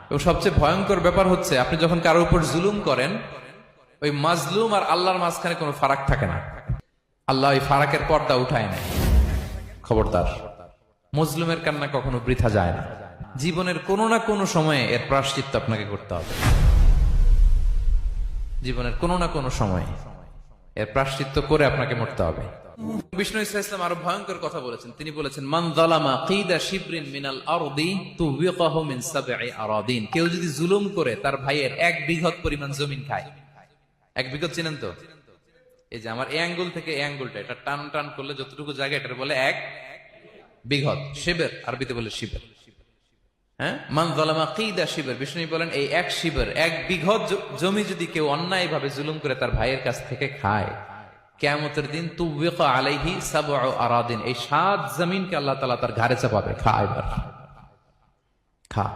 এবং সবচেয়ে ভয়ঙ্কর ব্যাপার হচ্ছে আপনি যখন কারোর উপর জুলুম করেন, ওই মাজলুম আর আল্লাহর মাঝখানে কোনো ফারাক থাকে না। আল্লাহ ওই ফারাকের পর্দা উঠায় না। খবরদার, মজলুমের কান্না কখনো বৃথা যায় না। জীবনের কোনো না কোনো সময়ে এর প্রায়শ্চিত্ত আপনাকে করতে হবে। জীবনের কোনো না কোনো সময়ে এর প্রায়শ্চিত্ত করে আপনাকে মরতে হবে। বিষ্ণু ইসলাম আরো ভয়ঙ্কর কথা বলেছেন। তিনি বলেছেন, মান যালামা কিদা শিবরিন মিনাল আরদি তুবিকাহু মিন সাবঈ আরাদিন। কেউ যদি জুলুম করে তার ভাইয়ের 1 বিঘত পরিমাণ জমিন খায়। 1 বিঘত চিনেন তো? এই যে আমার এই আঙ্গুল থেকে এই আঙ্গুলটা, এটা টান টান করলে যতটুকু জায়গা, এটা বলে 1 বিঘত। শিবের আরবিতে বলে শিবের। হ্যাঁ, মান যালামা কিদা শিবর। বিষ্ণু বলেন, এই 1 শিবর, 1 বিঘত জমি যদি কেউ অন্যায় ভাবে জুলুম করে তার ভাইয়ের কাছ থেকে খায়, কিয়ামতের দিন তুবিকা আলাইহি সাবউ আরাদিন, এই 7 জমিনকে আল্লাহ তাআলা তার ঘাড়ে চাপাবে। খা এবার, খা।